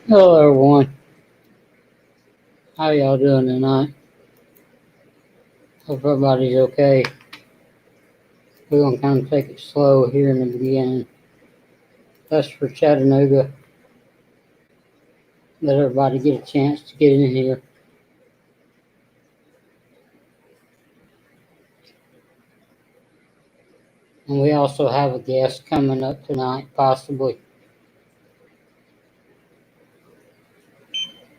Hello, everyone. How y'all doing tonight? Hope everybody's okay. We're gonna kind of take it slow here in the beginning. That's for Chattanooga. Let everybody get a chance to get in here. And we also have a guest coming up tonight, possibly.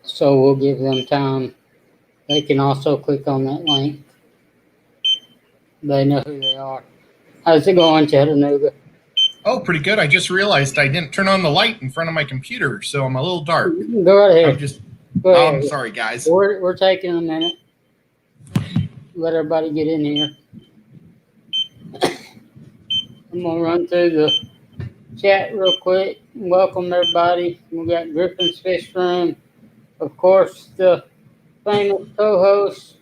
So we'll give them time. They can also click on that link. They know who they are. How's it going, Chattanooga? Oh, pretty good. I just realized I didn't turn on the light in front of my computer, so I'm a little dark. Go right ahead. Go ahead. I'm sorry, guys. We're taking a minute. Let everybody get in here. I'm gonna run through the chat real quick. Welcome everybody. We got Griffin's Fish Room. Of course, the famous co-host,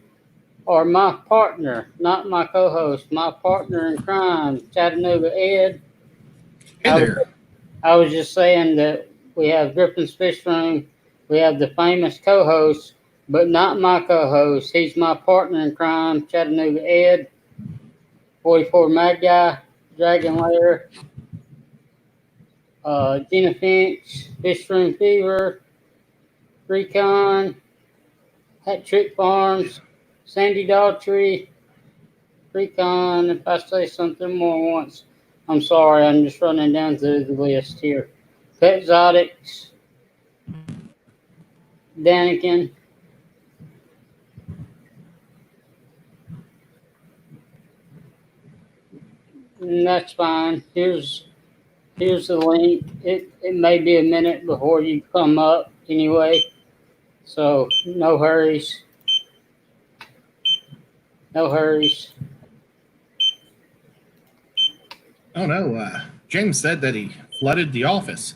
or my partner, not my co-host, my partner in crime, Chattanooga Ed. Hey there. I was just saying that we have Griffin's Fish Room. We have the famous co-host, but not my co-host. He's my partner in crime, Chattanooga Ed. 44 Mad Guy, Dragon Lair, Gina Finch, Fish Room Fever, Recon, Hat Trick Farms, Sandy Daughtry, Recon. If I say something more once, I'm sorry. I'm just running down through the list here. Pet Exotics, Daniken, that's fine. Here's the link. It may be a minute before you come up anyway, so no hurries. No hurries. Oh no, James said that he flooded the office.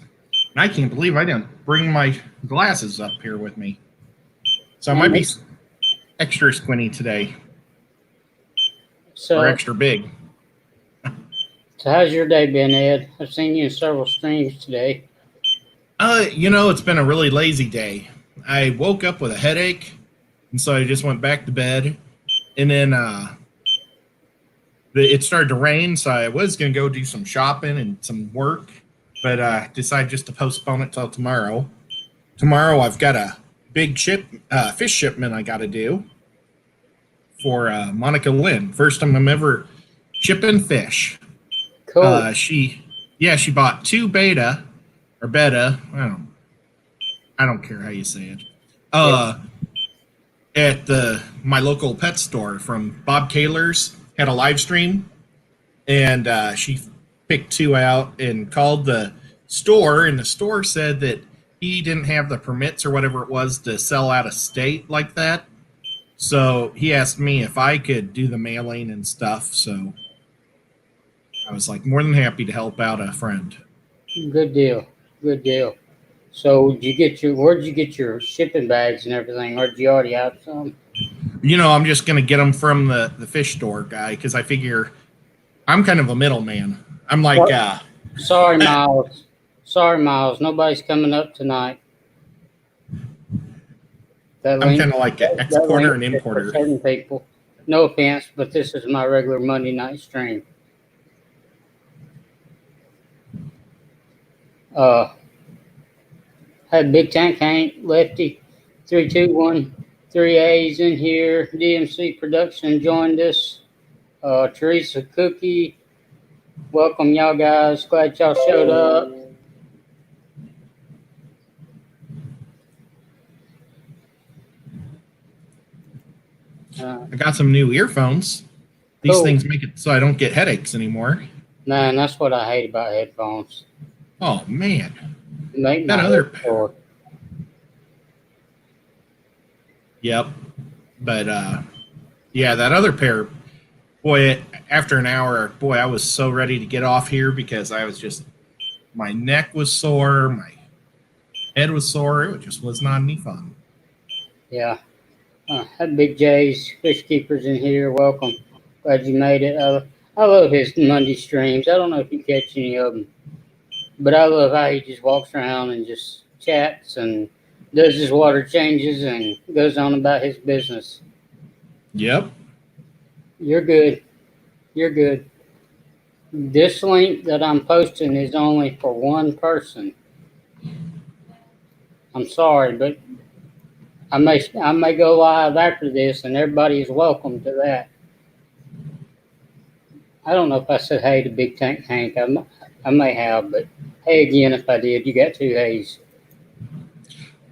And I can't believe I didn't bring my glasses up here with me. So I might be extra squinty today. Or extra big. So how's your day been, Ed? I've seen you in several streams today. It's been a really lazy day. I woke up with a headache, and so I just went back to bed. And then it started to rain, so I was going to go do some shopping and some work, but I decided just to postpone it till tomorrow. Tomorrow I've got a big fish shipment I got to do for Monica Lynn. First time I'm ever shipping fish. Cool. She bought 2 betta. I don't care how you say it. At my local pet store from Bob Kaler's, had a live stream, and she picked 2 out and called the store, and the store said that he didn't have the permits or whatever it was to sell out of state like that. So he asked me if I could do the mailing and stuff. So I was like more than happy to help out a friend. Good deal. Good deal. So where'd you get your shipping bags and everything? Or did you already have some? I'm just going to get them from the fish store guy, because I figure I'm kind of a middleman. I'm like... Sorry, Miles. Sorry, Miles. Nobody's coming up tonight. I'm kind of like an exporter and importer. People. No offense, but this is my regular Monday night stream. Had Big Tank Hank, Lefty, 321, 3A's in here. DMC Production joined us. Teresa Cookie. Welcome, y'all guys. Glad y'all showed up. I got some new earphones. These things make it so I don't get headaches anymore. Man, that's what I hate about headphones. Oh, man. That other pair. Yep. But, that other pair, boy, after an hour, I was so ready to get off here, because I was just, my neck was sore, my head was sore. It just was not any fun. Yeah. Had Big J's Fish Keepers in here. Welcome. Glad you made it. I love his Monday streams. I don't know if you catch any of them, but I love how he just walks around and just chats and does his water changes and goes on about his business. Yep. You're good. You're good. This link that I'm posting is only for one person. I'm sorry, but I may go live after this, and everybody is welcome to that. I don't know if I said hey to Big Tank Hank. I may have, but hey again if I did. You got two hays.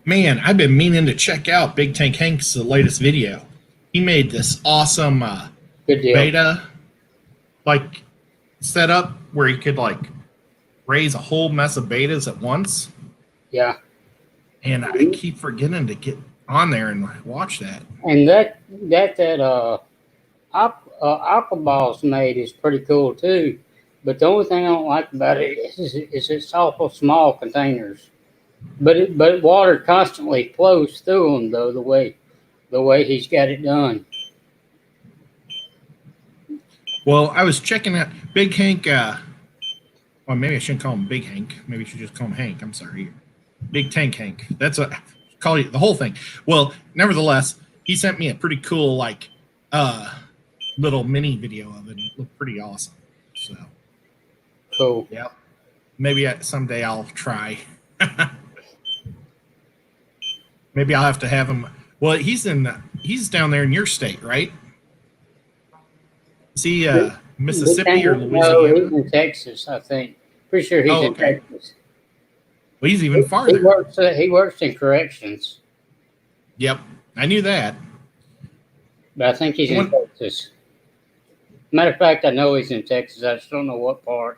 Man, I've been meaning to check out Big Tank Hank's latest video. He made this awesome Good deal. beta like setup where he could like raise a whole mess of betas at once. Yeah. And I keep forgetting to get on there and watch that. And that Aquaball's made is pretty cool too. But the only thing I don't like about it is it's awful small containers. But water constantly flows through them though the way he's got it done. Well, I was checking out Big Hank. Well, maybe I shouldn't call him Big Hank. Maybe I should just call him Hank. I'm sorry. Big Tank Hank. That's what call you the whole thing. Well, nevertheless, he sent me a pretty cool like little mini video of it. It looked pretty awesome. So Cool. yep. Maybe someday I'll try. Maybe I'll have to have him. Well, he's down there in your state, right? Is he Mississippi or Louisiana? No, he's in Texas, I think. Pretty sure he's in Texas. Well, he's even farther. He works in corrections. Yep, I knew that. But I think he's in Texas. Matter of fact, I know he's in Texas. I just don't know what part.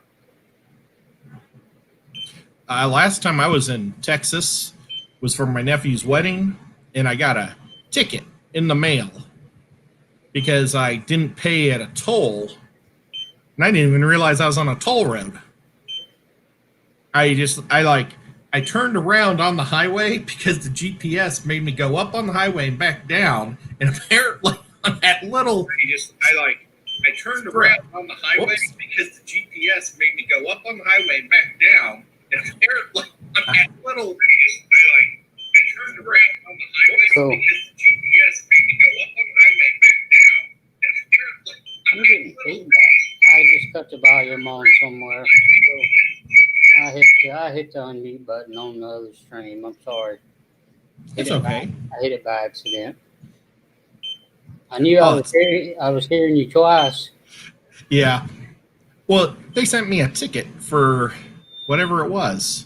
Last time I was in Texas was for my nephew's wedding, and I got a ticket in the mail because I didn't pay at a toll, and I didn't even realize I was on a toll road. I turned around on the highway because the GPS made me go up on the highway and back down, and apparently on that little I turned around on the highway because the GPS made me go up on the highway and back down, and apparently on that little I turned around on the highway because the GPS made me go up on the highway and back down, and apparently I'm getting feedback. I just cut the volume on somewhere. So I hit the unmute button on the other stream. I'm sorry. It's okay. I hit it by accident. I knew I was hearing you twice. Yeah. Well, they sent me a ticket for whatever it was.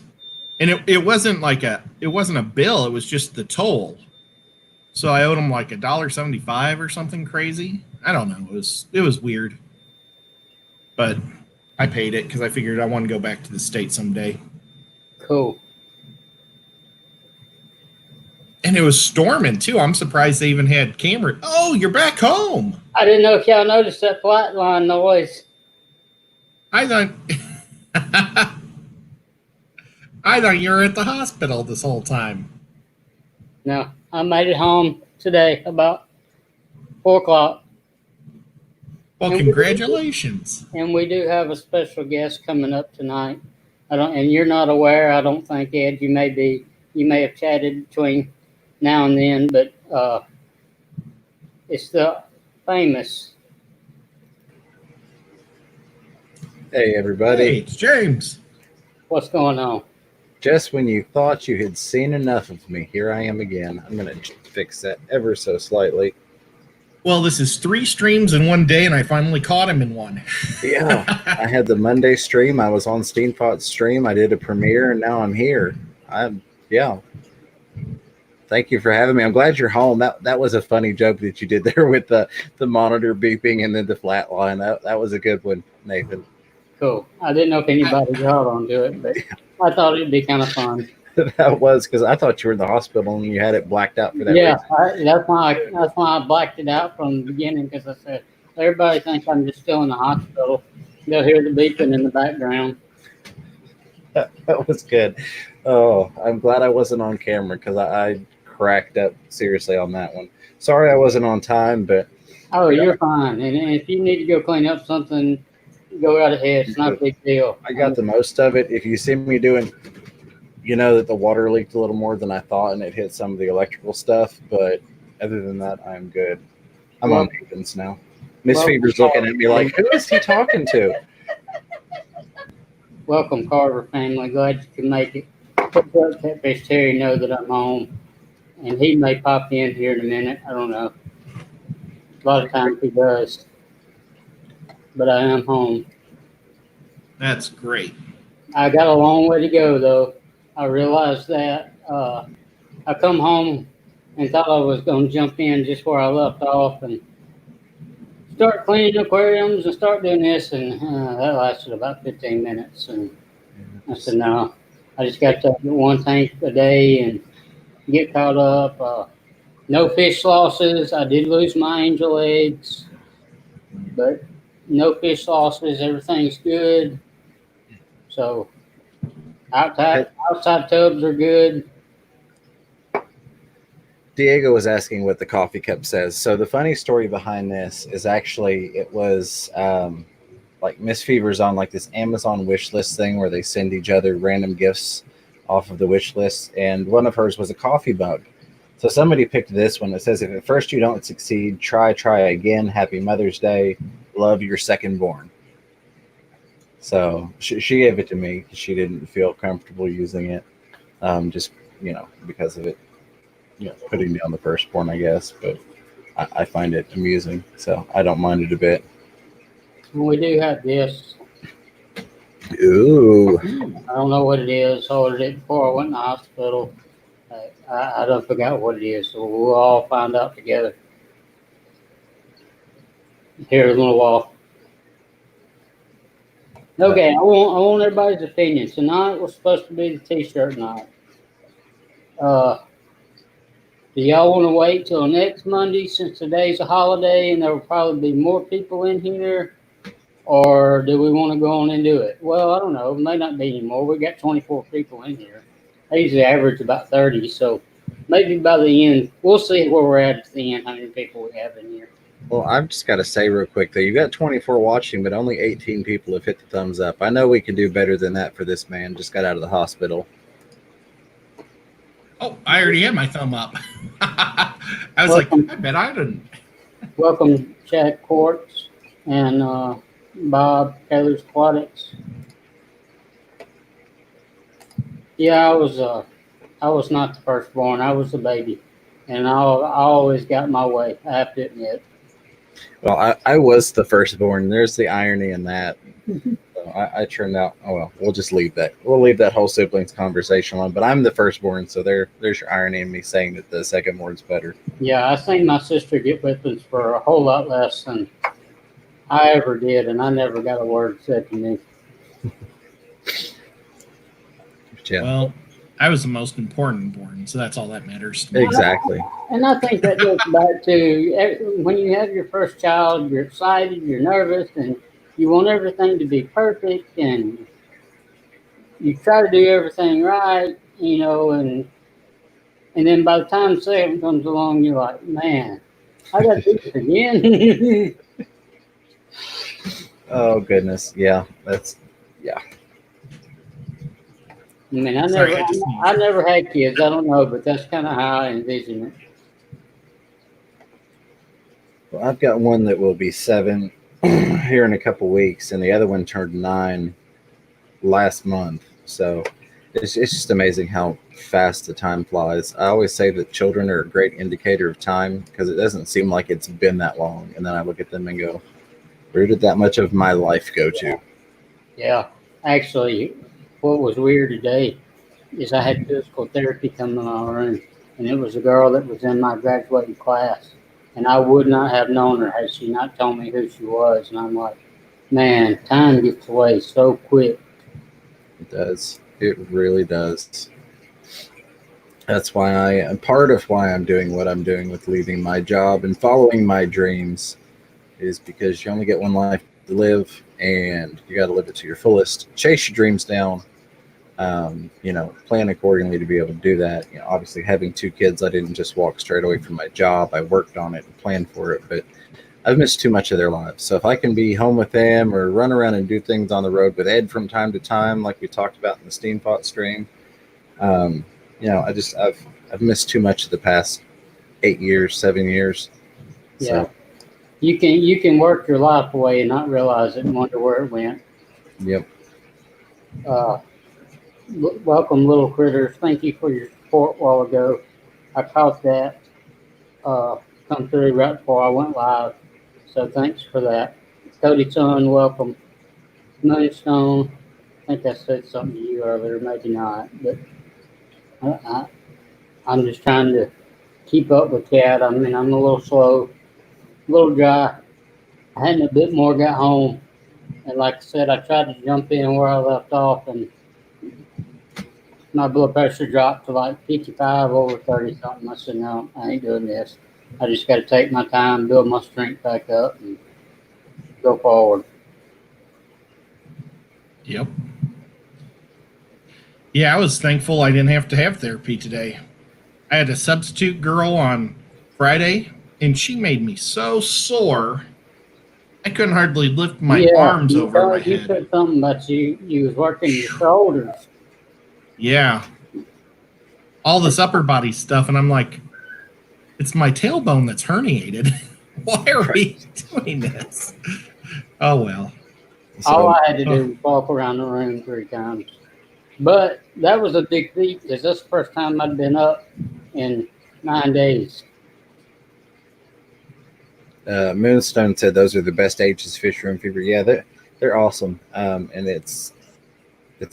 And it wasn't a bill, it was just the toll. So I owed them like $1.75 or something crazy. I don't know. It was weird. But I paid it because I figured I want to go back to the state someday. Cool. And it was storming too. I'm surprised they even had camera. Oh, you're back home. I didn't know if y'all noticed that flatline noise. I thought you were at the hospital this whole time. No, I made it home today about 4 o'clock. Well, congratulations. And we do have a special guest coming up tonight. And you're not aware, I don't think, Ed. You may have chatted between now and then, but it's the famous. Hey, everybody. Hey, it's James. What's going on? Just when you thought you had seen enough of me, here I am again. I'm going to fix that ever so slightly. Well, this is 3 streams in one day, and I finally caught him in one. Yeah, I had the Monday stream. I was on Steampot's stream. I did a premiere, and now I'm here. Yeah. Thank you for having me. I'm glad you're home. That was a funny joke that you did there with the monitor beeping and then the flat line. That was a good one, Nathan. Cool. I didn't know if anybody got onto it, but I thought it'd be kind of fun. That was because I thought you were in the hospital and you had it blacked out for that. Yeah, that's why I blacked it out from the beginning, because I said everybody thinks I'm just still in the hospital. They'll hear the beeping in the background. That was good. Oh, I'm glad I wasn't on camera because I cracked up seriously on that one. Sorry I wasn't on time, but oh, you're fine. And if you need to go clean up something, go right ahead. It's not a big deal. I got the most of it. If you see me doing you know that the water leaked a little more than I thought, and it hit some of the electrical stuff. But other than that, I'm good. I'm Well- on maintenance now. Miss Well- Fever's looking at me like, who is he talking to? Welcome, Carver family. Glad you could make it. Let Catfish Terry know that I'm home, and he may pop in here in a minute. I don't know. A lot of times he does, but I am home. That's great. I got a long way to go, though. I realized that. I come home and thought I was going to jump in just where I left off and start cleaning aquariums and start doing this, and that lasted about 15 minutes. And I said, no, I just got to do one tank a day and get caught up. No fish losses. I did lose my angel eggs, but no fish losses. Everything's good. So outside tubs are good. Diego was asking what the coffee cup says. So the funny story behind this is actually it was like Miss Fever's on like this Amazon wish list thing where they send each other random gifts off of the wish list, and one of hers was a coffee mug. So somebody picked this one that says, "If at first you don't succeed, try again. Happy Mother's Day. Love, your second born." So she gave it to me because she didn't feel comfortable using it, just because of it, putting down the firstborn, I guess. But I find it amusing, so I don't mind it a bit. We do have this. Ooh, I don't know what it is. I ordered it before I went in the hospital. I don't forgot what it is, so we'll all find out together. Here in a little while. Okay, I want everybody's opinion. Tonight was supposed to be the t-shirt night. Do y'all want to wait till next Monday since today's a holiday and there will probably be more people in here? Or do we want to go on and do it? Well, I don't know. It may not be anymore. We got 24 people in here. I usually average about 30, so maybe by the end, we'll see where we're at the end, how many people we have in here. well, I've just got to say real quick, though, you got 24 watching, but only 18 people have hit the thumbs up. I know we can do better than that for this man. Just got out of the hospital. Oh, I already had my thumb up. I was like, I bet I didn't. Welcome, Chad Quartz and Bob Taylor's Aquatics. Yeah, I was not the firstborn. I was the baby, and I always got my way. I have to admit. Well, I was the firstborn. There's the irony in that. So I turned out. Oh well, we'll just leave that. We'll leave that whole siblings conversation alone. But I'm the firstborn, so there's your irony in me saying that the secondborn's better. Yeah, I seen my sister get whippings for a whole lot less than I ever did, and I never got a word said to me. Yeah, Well, I was the most important born, so that's all that matters to me. exactly. And I think that goes back to when you have your first child, you're excited, you're nervous, and you want everything to be perfect, and you try to do everything right, and then by the time the second comes along, you're like, man, I got to do this again. Oh goodness, yeah, I mean, I Sorry, I just sneezed. never had kids. I don't know, but that's kind of how I envision it. Well, I've got one that will be 7 here in a couple weeks, and the other one turned 9 last month. So it's just amazing how fast the time flies. I always say that children are a great indicator of time because it doesn't seem like it's been that long. And then I look at them and go, where did that much of my life go to? Yeah, actually, what was weird today is I had physical therapy come in my room, and it was a girl that was in my graduating class, and I would not have known her had she not told me who she was. And I'm like, man, time gets away so quick. It does. It really does. That's why part of why I'm doing what I'm doing with leaving my job and following my dreams is because you only get one life to live, and you got to live it to your fullest. Chase your dreams down. Plan accordingly to be able to do that. Obviously having 2 kids, I didn't just walk straight away from my job. I worked on it and planned for it, but I've missed too much of their lives. So if I can be home with them or run around and do things on the road with Ed from time to time, like we talked about in the Steampot stream, You know, I've missed too much of the past 8 years, 7 years. Yeah. So, You can work your life away and not realize it and wonder where it went. yep. Uh, welcome, little critters. Thank you for your support a while ago. I caught that come through right before I went live. So thanks for that. Cody Son, welcome. Moonstone, I think I said something to you earlier, maybe not, but I, I'm just trying to keep up with Cat. I mean, I'm a little slow, a little dry. I hadn't a bit more got home, and like I said, I tried to jump in where I left off, and my blood pressure dropped to like 55 over 30 something. I said, no, I ain't doing this. I just got to take my time, build my strength back up, and go forward. Yep. Yeah, I was thankful I didn't have to have therapy today. I had a substitute girl on Friday, and she made me so sore. I couldn't hardly lift my arms over my You head. said something about you was working your shoulders. Yeah. All this upper body stuff, and I'm like, it's my tailbone that's herniated. Why are we doing this? Oh, well. All I had to do was walk around the room 3 times. But that was a big feat because that's the first time I'd been up in 9 days. Moonstone said those are the best ages fish room fever. Yeah, they're awesome, and it's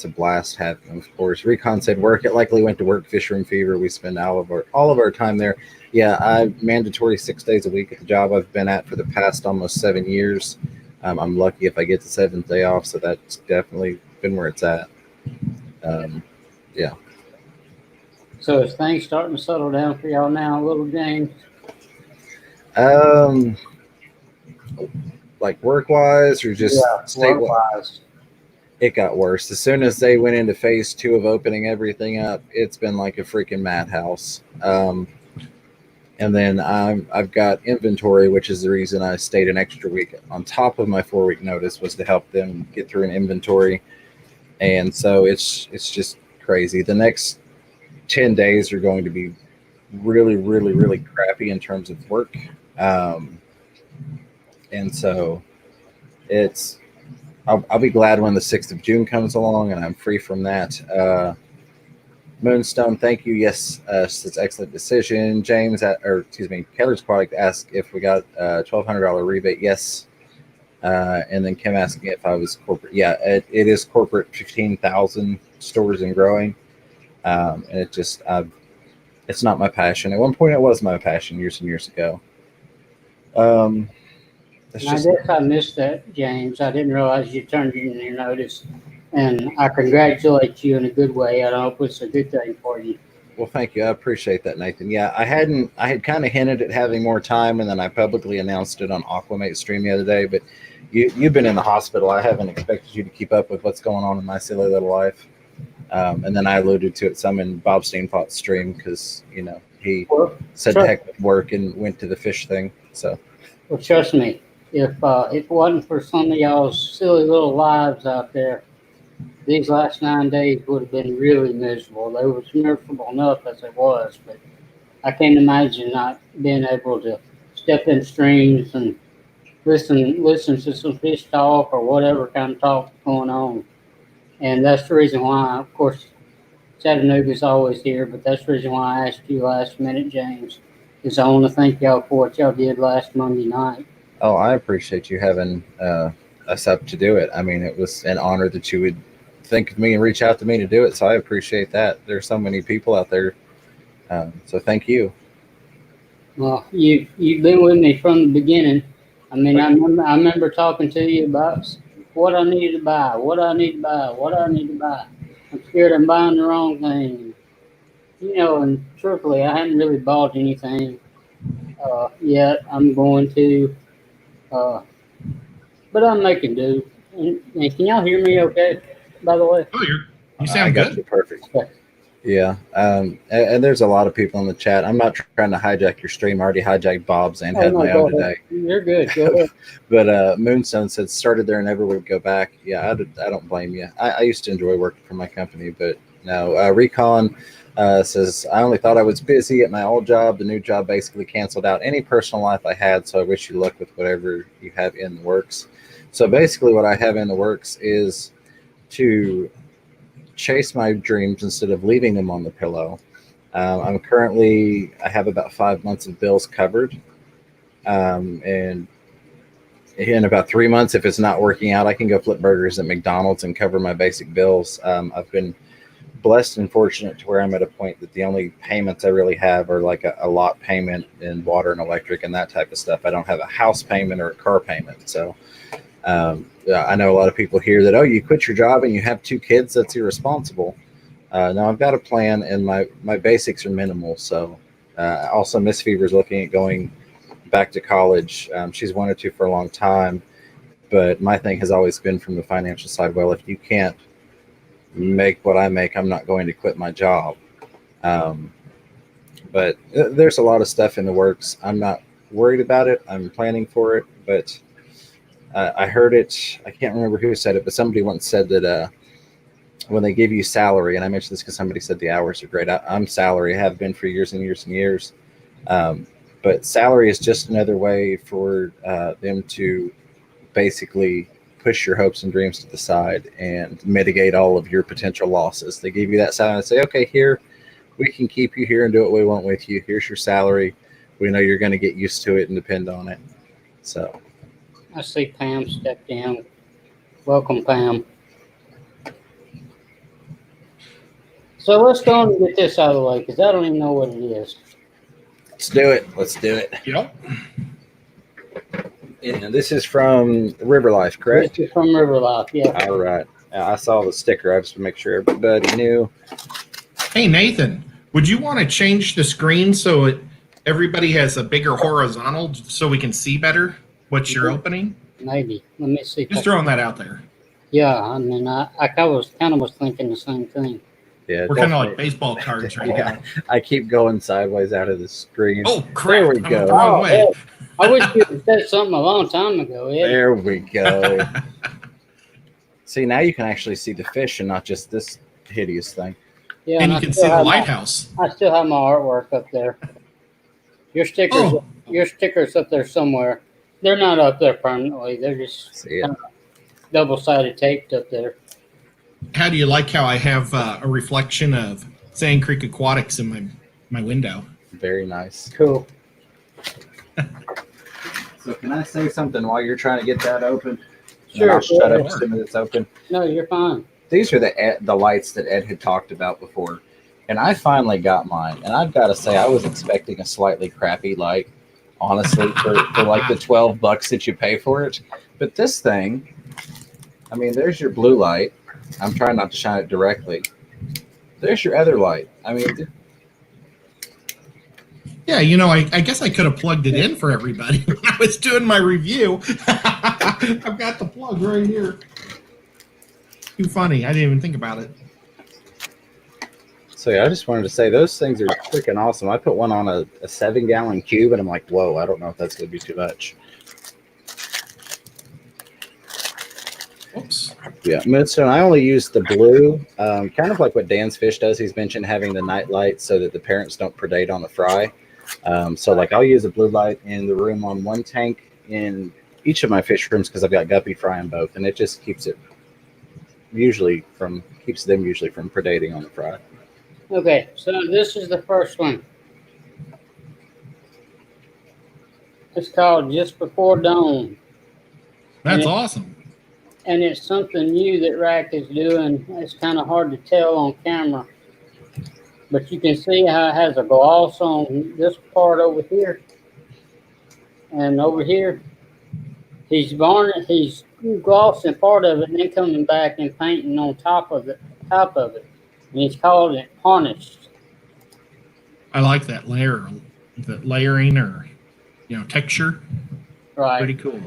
a blast having them. Of course, Recon said work. It likely went to work. Fish room fever. We spend all of our time there. Yeah, I mandatory 6 days a week at the job I've been at for the past almost 7 years. I'm lucky if I get the 7th day off, so that's definitely been where it's at. Yeah. So is things starting to settle down for y'all now, little James? Like work wise or just state wise? It got worse. As soon as they went into phase 2 of opening everything up, it's been like a freaking madhouse. And then I've got inventory, which is the reason I stayed an extra week on top of my 4-week notice, was to help them get through an inventory. And so it's just crazy. The next 10 days are going to be really, really, really crappy in terms of work. And so I'll be glad when the 6th of June comes along and I'm free from that. Moonstone, thank you. Yes, it's an excellent decision. James, Keller's Product asked if we got a $1,200 rebate. Yes. And then Kim asking if I was corporate. Yeah, it is corporate, 15,000 stores and growing. And it's not my passion. At one point, it was my passion years and years ago. I guess I missed that, James. I didn't realize you turned in your notice. And I congratulate you in a good way. I hope it's a good thing for you. Well, thank you. I appreciate that, Nathan. Yeah, I had kind of hinted at having more time, and then I publicly announced it on Aquamate stream the other day. But you've been in the hospital. I haven't expected you to keep up with what's going on in my silly little life. And then I alluded to it some in Bob Steenpot's stream because, he said to heck with work and went to the fish thing. So, well, trust me, if it wasn't for some of y'all's silly little lives out there, these last 9 days would have been really miserable. They was miserable enough as it was, but I can't imagine not being able to step in streams and listen to some fish talk or whatever kind of talk going on. And that's the reason why, of course, Chattanooga's always here, but that's the reason why I asked you last minute, James, is I want to thank y'all for what y'all did last Monday night. Oh, I appreciate you having us up to do it. I mean, it was an honor that you would think of me and reach out to me to do it. So I appreciate that. There's so many people out there. So thank you. Well, you've been with me from the beginning. I mean, I remember talking to you about what I needed to buy, I'm scared I'm buying the wrong thing. And truthfully, I hadn't really bought anything yet. I'm going to, but I'm making do. And can y'all hear me okay, by the way? Oh, you sound good. good. Perfect. Okay. Yeah. And there's a lot of people in the chat. I'm not trying to hijack your stream. I already hijacked Bob's and had my own today. You're good. Go ahead. But Moonstone said started there and never would go back. Yeah, I don't blame you. I used to enjoy working for my company, but No, Recon says, I only thought I was busy at my old job. The new job basically canceled out any personal life I had, so I wish you luck with whatever you have in the works. So basically, what I have in the works is to chase my dreams instead of leaving them on the pillow. I have about 5 months of bills covered. And in about 3 months, if it's not working out, I can go flip burgers at McDonald's and cover my basic bills. I've been blessed and fortunate to where I'm at a point that the only payments I really have are like a lot payment in water and electric and that type of stuff. I don't have a house payment or a car payment. So I know a lot of people hear that, oh, you quit your job and you have 2 kids. That's irresponsible. No, I've got a plan, and my basics are minimal. So also, Miss Fever's looking at going back to college. She's wanted to for a long time, but my thing has always been from the financial side. Well, if you can't make what I make, I'm not going to quit my job. But there's a lot of stuff in the works. I'm not worried about it. I'm planning for it, but I heard it. I can't remember who said it, but somebody once said that when they give you salary, and I mentioned this because somebody said the hours are great. I'm salary. I have been for years and years and years. But salary is just another way for them to basically push your hopes and dreams to the side and mitigate all of your potential losses. They give you that salary and say, okay, here, we can keep you here and do what we want with you. Here's your salary. We know you're going to get used to it and depend on it. So I see Pam stepped in. Welcome, Pam. So let's go and get this out of the way because I don't even know what it is. let's do it. Let's do it. Yep. And this is from River Life, correct? This is from River Life, yeah. All right. I saw the sticker. I just to make sure everybody knew. Hey, Nathan, would you want to change the screen so everybody has a bigger horizontal so we can see better what you're opening? Maybe. Let me see. Just throwing that out there. Yeah, I mean, I was kind of thinking the same thing. Yeah, We're kind of like baseball cards right Yeah. now. I keep going sideways out of the screen. Oh, crap. There we I'm go. the wrong way. Ed, I wish you had said something a long time ago, Ed. There we go. See, now you can actually see the fish and not just this hideous thing. Yeah, And you I can still see the have lighthouse. I still have my artwork up there. Your stickers up there somewhere. They're not up there permanently. They're just See it? double-sided taped up there. How do you like how I have a reflection of Sand Creek Aquatics in my window? Very nice. Cool. So can I say something while you're trying to get that open? Sure. I'll shut up sure. as soon as it's open. No, you're fine. These are the lights that Ed had talked about before. And I finally got mine. And I've got to say, I was expecting a slightly crappy light, honestly, for like the $12 that you pay for it. But this thing, I mean, there's your blue light. I'm trying not to shine it directly. There's your other light. I mean, Yeah, I guess I could have plugged it in for everybody when I was doing my review. I've got the plug right here. Too funny. I didn't even think about it. so yeah, I just wanted to say those things are freaking awesome. I put one on a 7-gallon cube, and I'm like, whoa, I don't know if that's going to be too much. Oops. Yeah, Moonstone, I only use the blue, kind of like what Dan's Fish does. He's mentioned having the night light so that the parents don't predate on the fry. So like I'll use a blue light in the room on one tank in each of my fish rooms because I've got guppy fry in both, and it just keeps them usually from predating on the fry. Okay, so this is the first one. It's called Just Before Dawn. That's Yeah. awesome. And it's something new that Rack is doing. It's kind of hard to tell on camera. But you can see how it has a gloss on this part over here. And over here, he's glossing part of it and then coming back and painting on top of it. And he's called it Harnessed. I like that layering or texture. Right. Pretty cool.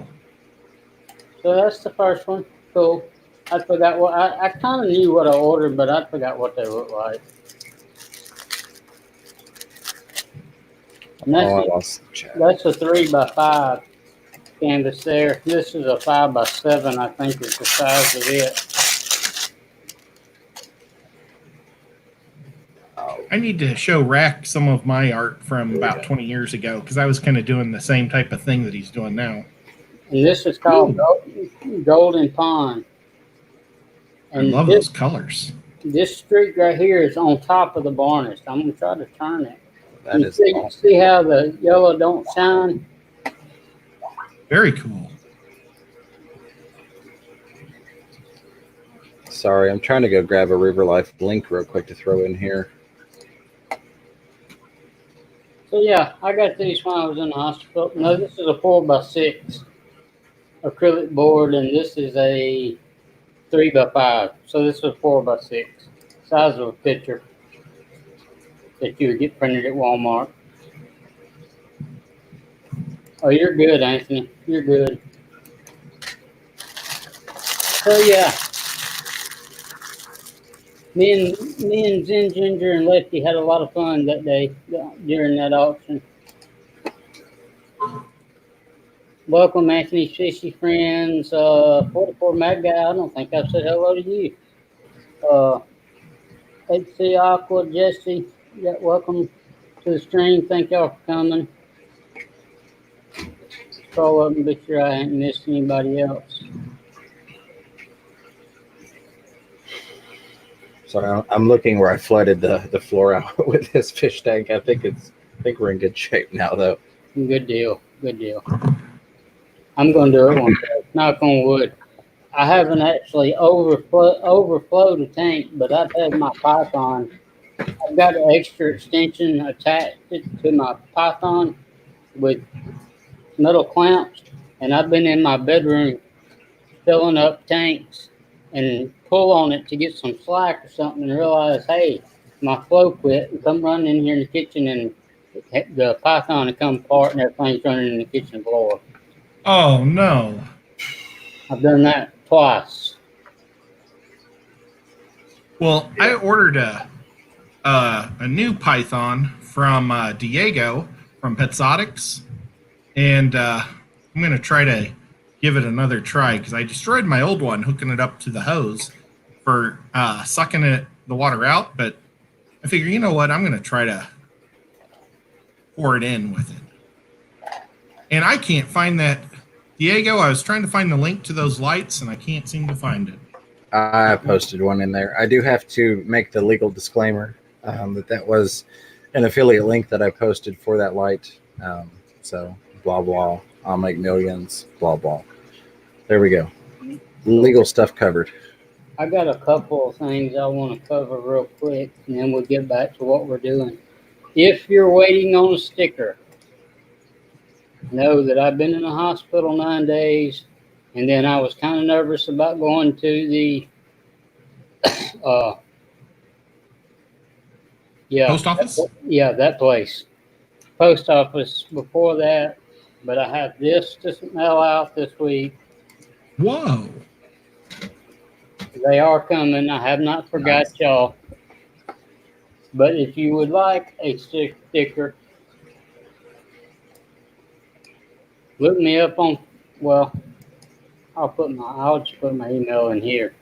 So that's the first one. Cool. I forgot what I kind of knew what I ordered, but I forgot what they look like. And I lost the chat. that's a 3x5 canvas there. This is a 5x7, I think is the size of it. I need to show Rack some of my art from about 20 years ago because I was kind of doing the same type of thing that he's doing now. And this is called Golden Pond. I love those colors. This streak right here is on top of the varnish. I'm going to try to turn it. That is awesome. See how the yellow don't shine? Very cool. Sorry, I'm trying to go grab a River Life link real quick to throw in here. So yeah, I got these when I was in the hospital. No, this is a 4x6 acrylic board, and this is a 3x5. So this is a 4x6, size of a picture that you would get printed at Walmart. Oh, you're good, Anthony. You're good. So yeah, me and Zen Ginger and Lefty had a lot of fun that day during that auction. Welcome, Anthony's fishy friends. 44 Mad Guy. I don't think I've said hello to you. HC Aqua, Jesse. Yeah, welcome to the stream. Thank y'all for coming. Scroll up and be sure I ain't missed anybody else. Sorry, I'm looking where I flooded the floor out with this fish tank. I think we're in good shape now, though. Good deal. Good deal. I'm going to do it one day. Knock on wood. I haven't actually overflowed a tank, but I've had my Python. I've got an extra extension attached to my Python with metal clamps, and I've been in my bedroom filling up tanks and pull on it to get some slack or something and realize, hey, my flow quit, and come running in here in the kitchen and the Python will come apart and everything's running in the kitchen floor. Oh, no. I've done that twice. Well, I ordered a new Python from Diego from Petsotics, and I'm going to try to give it another try because I destroyed my old one hooking it up to the hose for sucking the water out, but I figure, you know what, I'm going to try to pour it in with it. And I can't find that. Diego, I was trying to find the link to those lights, and I can't seem to find it. I posted one in there. I do have to make the legal disclaimer that was an affiliate link that I posted for that light. So, blah, blah. I'll make millions, blah, blah. There we go. Legal stuff covered. I got a couple of things I want to cover real quick, and then we'll get back to what we're doing. If you're waiting on a sticker, know that I've been in the hospital 9 days, and then I was kind of nervous about going to the Post office? That place. Post office before that, but I have this to mail out this week. Whoa. They are coming. I have not forgot y'all. But if you would like a sticker, look me up on, well, I'll just put my email in here.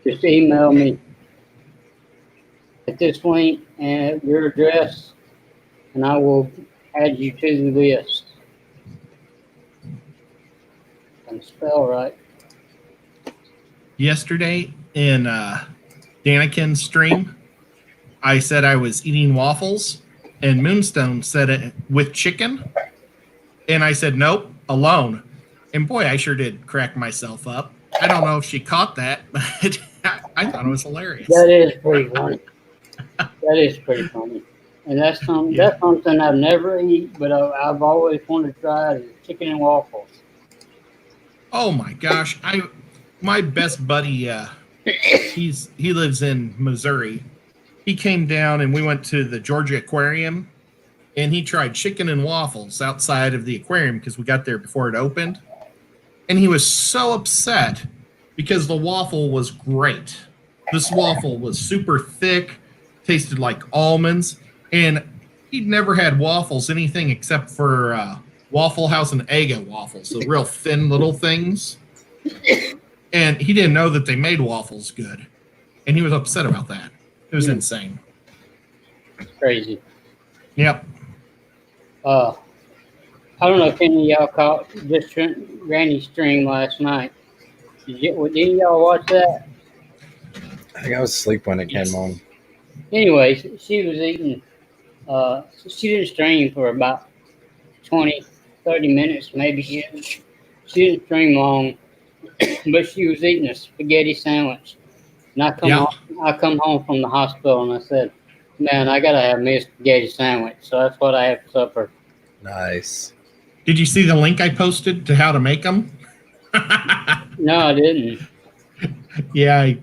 Just email me at this link and your address, and I will add you to the list. And spell right. Yesterday in Danikin's stream, I said I was eating waffles, and Moonstone said it with chicken, and I said, nope, alone. And boy, I sure did crack myself up. I don't know if she caught that, but I thought it was hilarious. That is pretty funny. That is pretty funny. And that's something I've never eaten, but I've always wanted to try is chicken and waffles. Oh my gosh. My best buddy, he lives in Missouri. He came down and we went to the Georgia Aquarium, and he tried chicken and waffles outside of the aquarium because we got there before it opened. And he was so upset because the waffle was great. This waffle was super thick, tasted like almonds, and he'd never had waffles anything except for Waffle House and Eggo waffles, so real thin little things. And he didn't know that they made waffles good, and he was upset about that. It was insane. Crazy. Yep. I don't know if any of y'all caught this Granny stream last night. Did y'all watch that? I think I was asleep when it came on. Anyways, she was eating. She didn't stream for about 20, 30 minutes, maybe. She didn't stream long, but she was eating a spaghetti sandwich. And I come home from the hospital and I said, man, I gotta have me a spaghetti sandwich. So that's what I had for supper. Nice. Did you see the link I posted to how to make them? No, I didn't. Yeah,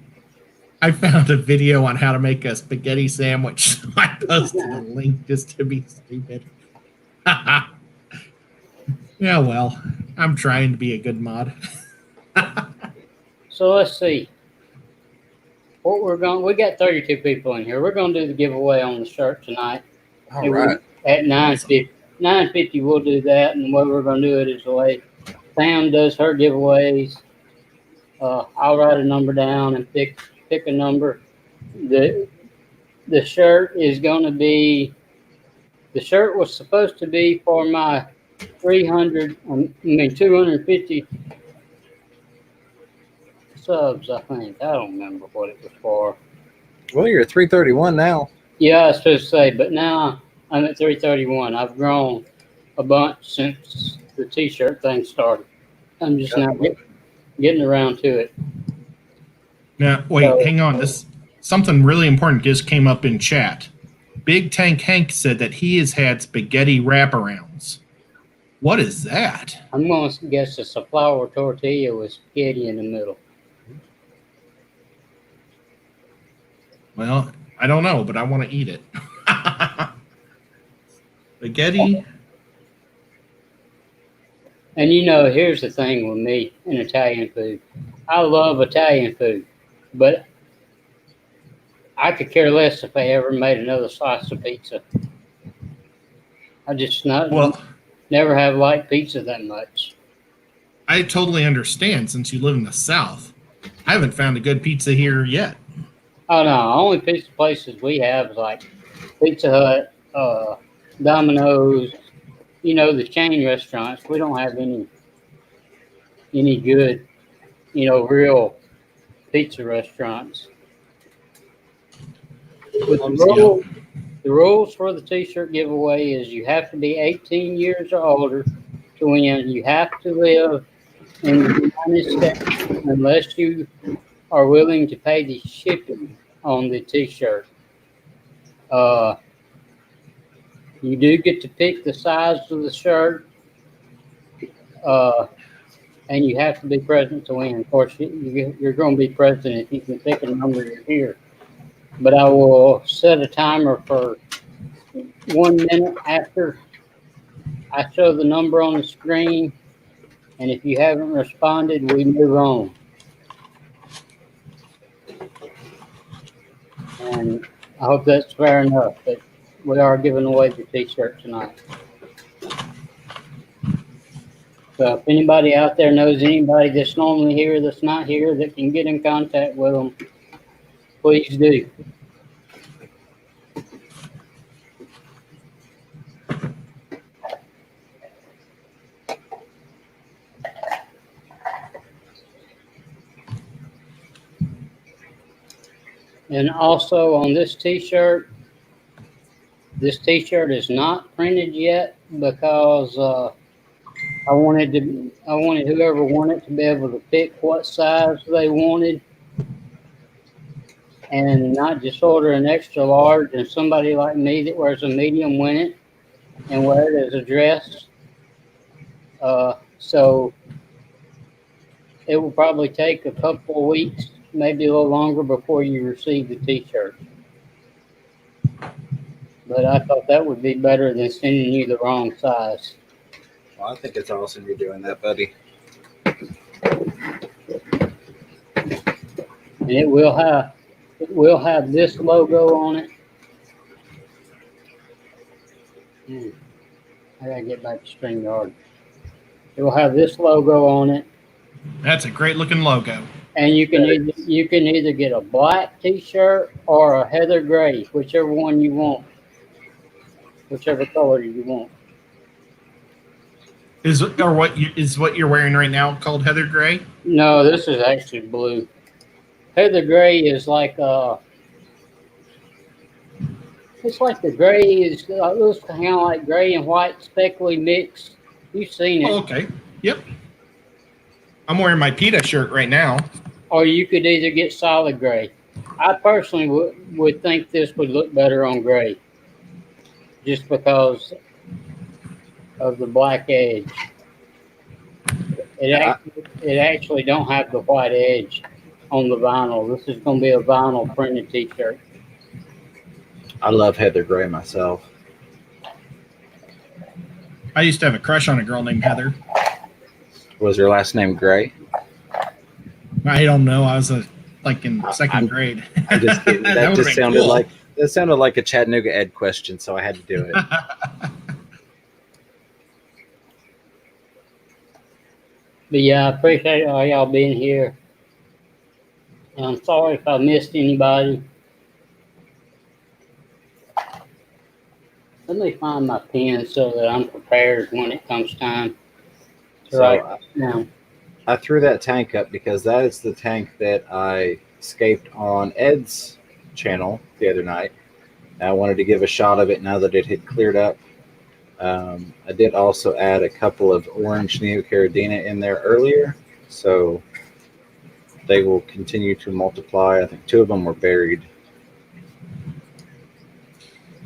I found a video on how to make a spaghetti sandwich. I posted a link just to be stupid. Yeah, well, I'm trying to be a good mod. So let's see. We got 32 people in here. We're gonna do the giveaway on the shirt tonight. All right. At 9:50. 9:50 we'll do that, and the way we're gonna do it is the way Sam does her giveaways. I'll write a number down and pick a number. The shirt is gonna be. The shirt was supposed to be for my 250 subs, I think. I don't remember what it was for. Well, you're at 331 now. Yeah, I was supposed to say, but now I'm at 331. I've grown a bunch since the t-shirt thing started. I'm just now getting around to it. Now, wait, hang on. This something really important just came up in chat. Big Tank Hank said that he has had spaghetti wraparounds. What is that? I'm going to guess it's a flour tortilla with spaghetti in the middle. Well, I don't know, but I want to eat it. Spaghetti. And here's the thing with me in Italian food. I love Italian food, but I could care less if I ever made another slice of pizza. I just never have liked pizza that much. I totally understand since you live in the South. I haven't found a good pizza here yet. Oh, no. Only pizza places we have is like Pizza Hut, Domino's, the chain restaurants. We don't have any good, real pizza restaurants. But the rules for the t-shirt giveaway is you have to be 18 years or older to win. You have to live in the United States unless you are willing to pay the shipping on the t-shirt. You do get to pick the size of the shirt, and you have to be present to win. Of course, you're going to be present if you can pick a number here. But I will set a timer for 1 minute after I show the number on the screen. And if you haven't responded, we move on. And I hope that's fair enough, but we are giving away the t-shirt tonight. So if anybody out there knows anybody that's normally here that's not here that can get in contact with them, please do. And also on this t-shirt is not printed yet because I wanted whoever won it to be able to pick what size they wanted and not just order an extra large and somebody like me that wears a medium win it and wear it as a dress. So it will probably take a couple of weeks, maybe a little longer before you receive the t-shirt. But I thought that would be better than sending you the wrong size. Well, I think it's awesome you're doing that, buddy. And it will have, It will have this logo on it. I gotta get back to StreamYard. It will have this logo on it, That's a great looking logo. and you can either get a black T-shirt or a heather gray, whichever one you want, whichever color you want. Is what you're wearing right now called heather gray? No, this is actually blue. Heather gray is like it's like the gray is looks kind of like gray and white speckly mixed. You've seen it. Oh, okay. Yep. I'm wearing my PETA shirt right now. Or you could either get solid gray. I personally would think this would look better on gray, just because of the black edge. It actually don't have the white edge on the vinyl. This is going to be a vinyl printed T-shirt. I love heather gray myself. I used to have a crush on a girl named Heather. Was her last name Gray? I don't know. I was in second grade. I'm just kidding. That would've just been sounded cool. like a Chattanooga Ed question, so I had to do it. But yeah, I appreciate all y'all being here. And I'm sorry if I missed anybody. Let me find my pen so that I'm prepared when it comes time to write down. I threw that tank up because that is the tank that I escaped on Ed's channel the other night. I wanted to give a shot of it now that it had cleared up. I did also add a couple of orange Neocaridina in there earlier, so they will continue to multiply. I think 2 of them were buried.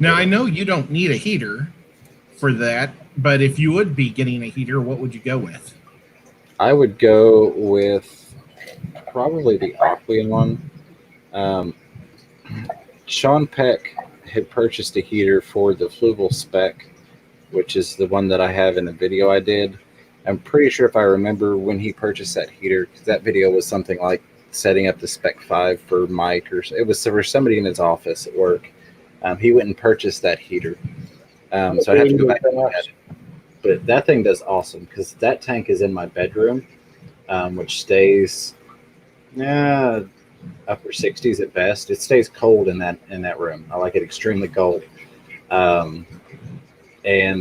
Now, I know you don't need a heater for that, but if you would be getting a heater, what would you go with? I would go with probably the Aquia one. Sean Peck had purchased a heater for the Fluval Spec, which is the one that I have in the video I did. I'm pretty sure if I remember when he purchased that heater, because that video was something like setting up the Spec 5 for Mike, or it was for somebody in his office at work. He went and purchased that heater. So I'd have to go back and look at it. But that thing does awesome because that tank is in my bedroom, which stays upper 60s at best. It stays cold in that room. I like it extremely cold. And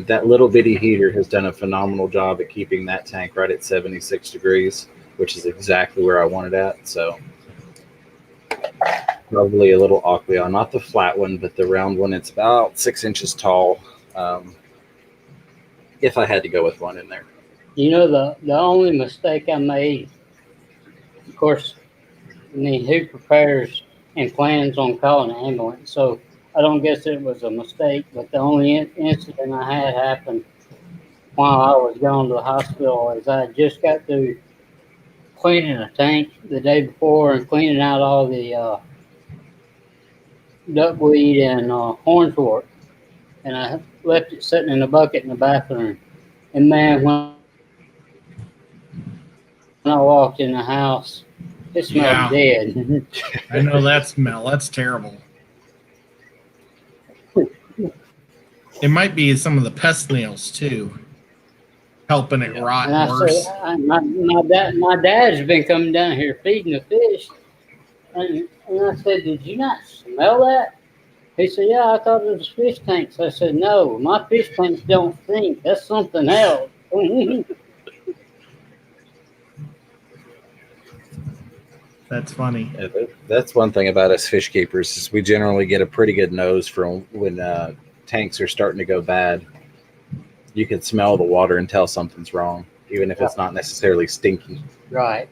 that little bitty heater has done a phenomenal job at keeping that tank right at 76 degrees, which is exactly where I want it at. So probably a little Aquia, not the flat one, but the round one. It's about 6 inches tall. If I had to go with one in there. You know, the only mistake I made, of course, I mean, who prepares and plans on calling an ambulance? So I don't guess it was a mistake, but the only incident I had happened while I was going to the hospital is I just got through cleaning a tank the day before and cleaning out all the duckweed and hornwort. And I left it sitting in a bucket in the bathroom. And man, when I walked in the house, it smelled dead. I know that smell. That's terrible. It might be some of the pest nails too, helping it rot And I worse. said, my dad's been coming down here feeding the fish. And I said, did you not smell that? He said, yeah, I thought it was fish tanks. I said, no, my fish tanks don't stink. That's something else. That's funny. Yeah, that's one thing about us fish keepers is we generally get a pretty good nose for when tanks are starting to go bad. You can smell the water and tell something's wrong, even if it's not necessarily stinky. Right.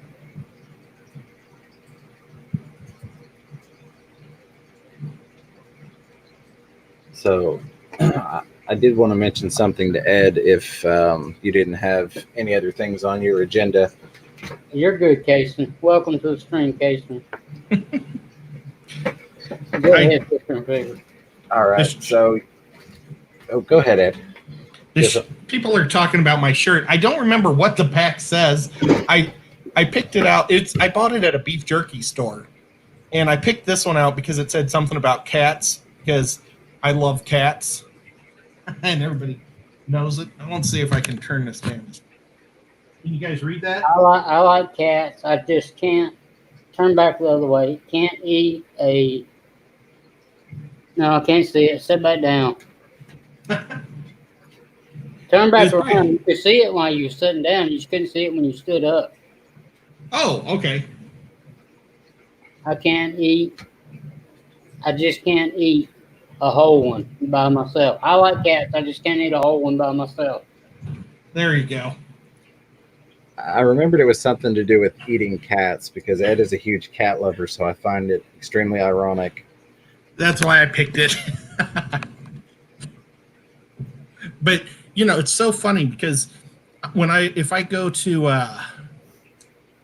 So I did want to mention something to Ed if you didn't have any other things on your agenda. You're good, Casey. Welcome to the stream, Casey. Go ahead, different figure. All right. So, go ahead, Ed. People are talking about my shirt. I don't remember what the back says. I picked it out. I bought it at a beef jerky store, And I picked this one out because it said something about cats, because I love cats. And everybody knows it. I want to see if I can turn this down. Can you guys read that? I like cats. I just can't turn back the other way. Can't eat a. No, I can't see it. Sit back down. Turn back It's around. pretty- You could see it while you were sitting down. You just couldn't see it when you stood up. Oh, okay. I can't eat. I just can't eat a whole one by myself. I like cats. I just can't eat a whole one by myself. There you go. I remembered it was something to do with eating cats because Ed is a huge cat lover, so I find it extremely ironic. That's why I picked it. But it's so funny because if I go to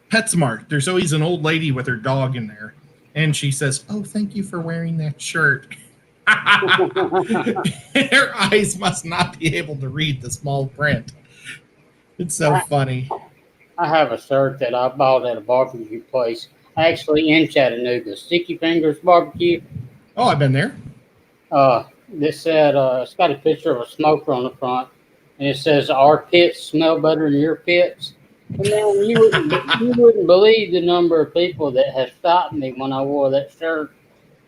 PetSmart, there's always an old lady with her dog in there, and she says, "Oh, thank you for wearing that shirt." Her eyes must not be able to read the small print. It's so funny. I have a shirt that I bought at a barbecue place, actually in Chattanooga, Sticky Fingers Barbecue. Oh, I've been there. This said it's got a picture of a smoker on the front, and it says our pits smell better than your pits. And then you wouldn't believe the number of people that have stopped me when I wore that shirt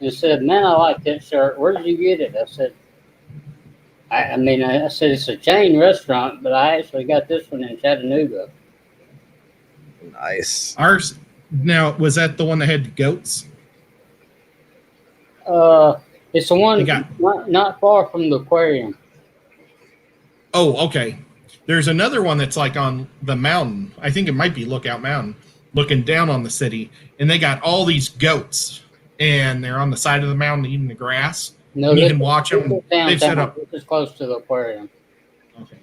and said, "Man, I like that shirt. Where did you get it?" I said, I said it's a chain restaurant, but I actually got this one in Chattanooga. Nice. Ours now, was that the one that had the goats? It's the one not far from the aquarium. Oh, okay. There's another one that's like on the mountain. I think it might be Lookout Mountain, looking down on the city, and they got all these goats, and they're on the side of the mountain eating the grass. No, And you this can watch this them. is downtown. They've set up. This is close to the aquarium. Okay.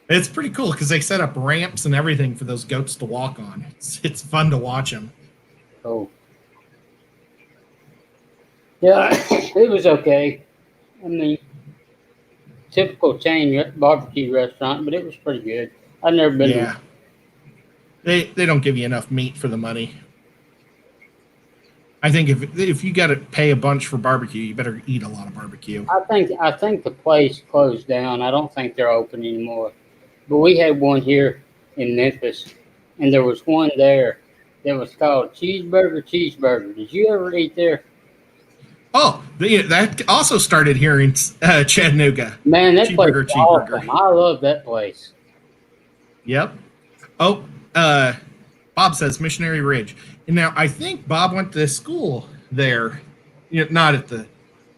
It's pretty cool because they set up ramps and everything for those goats to walk on. It's fun to watch them. Oh. Yeah, it was okay. I mean, typical chain barbecue restaurant, but it was pretty good. I've never been Yeah. They don't give you enough meat for the money. I think if you got to pay a bunch for barbecue, you better eat a lot of barbecue. I think the place closed down. I don't think they're open anymore. But we had one here in Memphis, and there was one there that was called Cheeseburger. Did you ever eat there? Oh, that also started here in Chattanooga. Man, that place Cheeseburger, is awesome. cheeseburger. I love that place. Yep. Oh, Bob says Missionary Ridge. And now I think Bob went to school there, not at the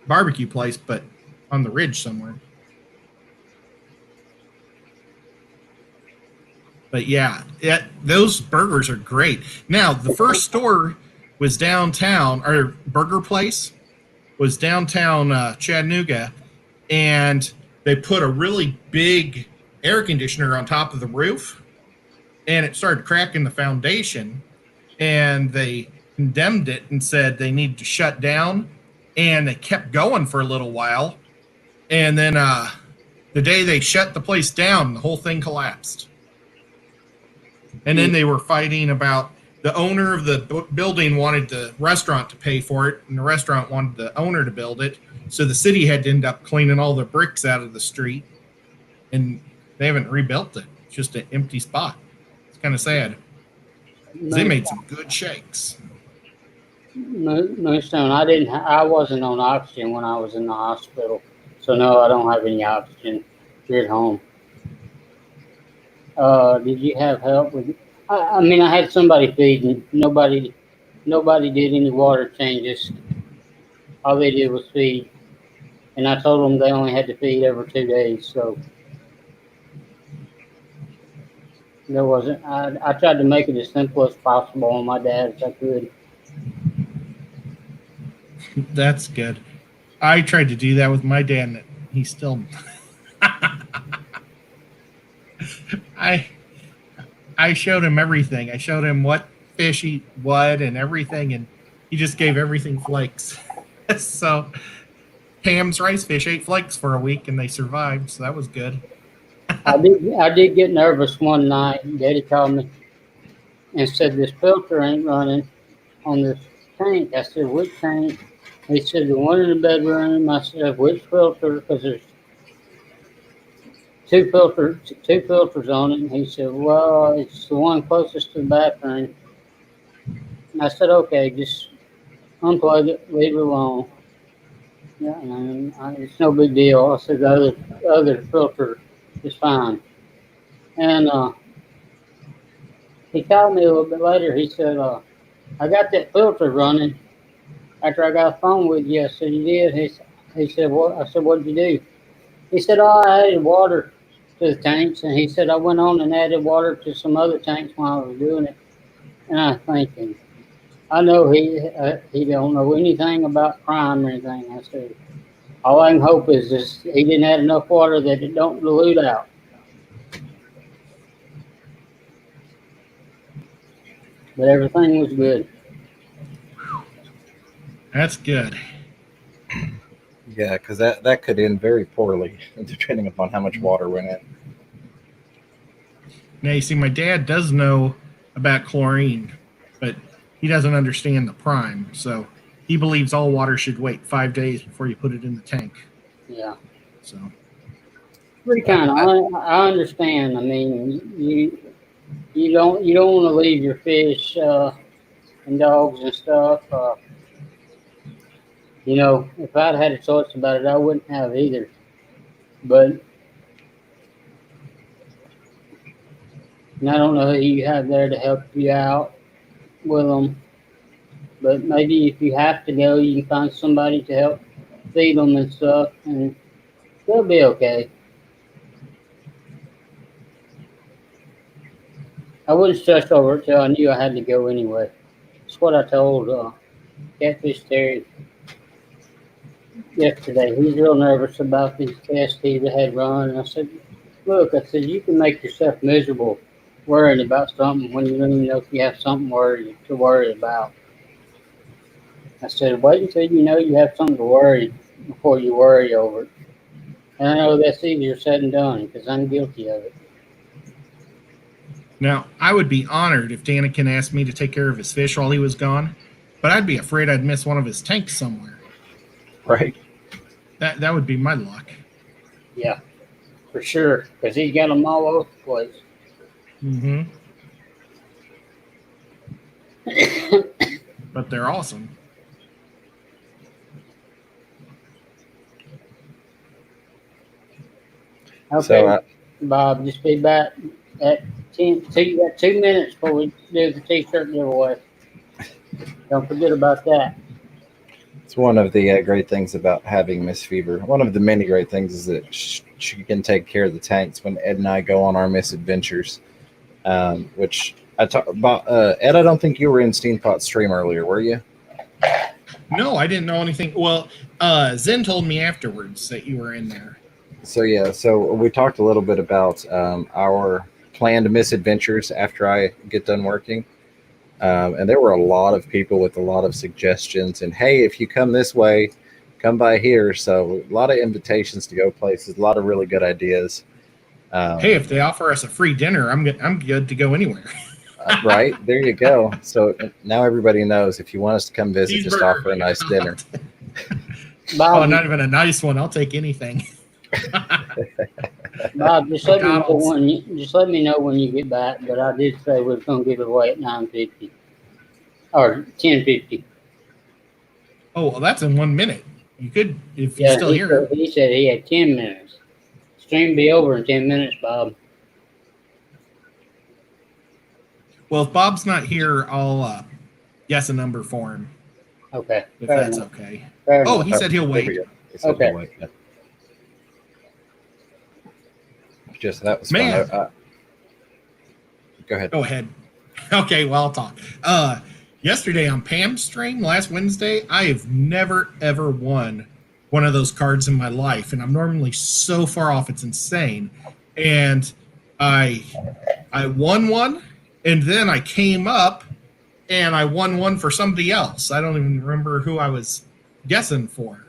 barbecue place, but on the ridge somewhere. But yeah, those burgers are great. Now, the first store was downtown, or burger place was downtown Chattanooga, and they put a really big air conditioner on top of the roof, and it started cracking the foundation, and they condemned it and said they needed to shut down, and they kept going for a little while, and then the day they shut the place down, the whole thing collapsed. And then they were fighting about the owner of the building wanted the restaurant to pay for it, and the restaurant wanted the owner to build it. So the city had to end up cleaning all the bricks out of the street, and they haven't rebuilt it. It's just an empty spot. It's kind of sad. They made some good shakes. Moonstone, I wasn't on oxygen when I was in the hospital, so no, I don't have any oxygen here at home. Did you have help with? I mean, I had somebody feeding. Nobody did any water changes. All they did was feed, and I told them they only had to feed every 2 days. So there wasn't. I tried to make it as simple as possible on my dad as I could. That's good. I tried to do that with my dad, and he still. I showed him everything. I showed him what fish eat what and everything, and he just gave everything flakes. So Pam's rice fish ate flakes for a week, and they survived, so that was good. I did get nervous one night. Daddy called me and said this filter ain't running on this tank. I said, which tank? He said, the one in the bedroom. I said, which filter? Because there's two filters on it. And he said, well, it's the one closest to the bathroom. And I said, okay, just unplug it, leave it alone. Yeah, and it's no big deal. I said, the other filter is fine. And he called me a little bit later. He said, I got that filter running after I got a phone with you. I said, you did? He said, what? I said, what did you do? He said, oh, I added water to the tanks. And he said, I went on and added water to some other tanks while I was doing it. And I thinking, I know he don't know anything about crime or anything. I said, all I can hope is this, he didn't add enough water that it don't dilute out. But everything was good. That's good. Yeah, because that could end very poorly, depending upon how much water went in. Now, you see, my dad does know about chlorine, but he doesn't understand the prime. So he believes all water should wait 5 days before you put it in the tank. Yeah. So Pretty kind of. I understand. I mean, you don't want to leave your fish and dogs and stuff. You know, if I'd had a choice about it, I wouldn't have either. But and I don't know who you have there to help you out with them. But maybe if you have to go, you can find somebody to help feed them and stuff, and they'll be okay. I wouldn't stress over it till I knew I had to go anyway. That's what I told Catfish Terry yesterday. He's real nervous about these tests he had run. And I said, look, I said, you can make yourself miserable worrying about something when you don't even know if you have something to worry about. I said, wait until you know you have something to worry before you worry over it. And I know that's easier said than done because I'm guilty of it. now, I would be honored if Danikin asked me to take care of his fish while he was gone, but I'd be afraid I'd miss one of his tanks somewhere. Right. That would be my luck. Yeah, for sure, because he's got them all over the place. Mm-hmm. But they're awesome. Okay, So, Bob, just be back at 10. So you got 2 minutes before we do the t-shirt giveaway. Don't forget about that. it's one of the great things about having Miss Fever. One of the many great things is that she can take care of the tanks when Ed and I go on our misadventures. Which I talked about. Ed, I don't think you were in Steampot stream earlier, were you? No, I didn't know anything. Well, Zen told me afterwards that you were in there. So yeah, so we talked a little bit about our planned misadventures after I get done working. And there were a lot of people with a lot of suggestions. And hey, if you come this way, come by here. So a lot of invitations to go places, a lot of really good ideas. Hey, if they offer us a free dinner, I'm good to go anywhere. Right, there you go. So now everybody knows if you want us to come visit, just Cheeseburger. offer a nice dinner. Bob, Oh, not even a nice one. I'll take anything. Bob, just let me know McDonald's. when you get back. But I did say we was going to give it away at 9:50 or 10:50. Oh, well, that's in 1 minute. You could, if you're Yeah, still here. he said he had 10 minutes. Stream be over in 10 minutes, Bob. Well, if Bob's not here, I'll guess a number for him, Okay. if fair that's enough. okay. Fair Oh, enough. he said he'll There we wait. go. He said Okay. he'll wait, yeah. Just that was Man. fun. Go ahead. Go ahead. Okay, well, I'll talk. Yesterday on Pam's stream, last Wednesday, I have never, ever won one of those cards in my life. And I'm normally so far off, it's insane. And I won one, and then I came up, and I won one for somebody else. I don't even remember who I was guessing for.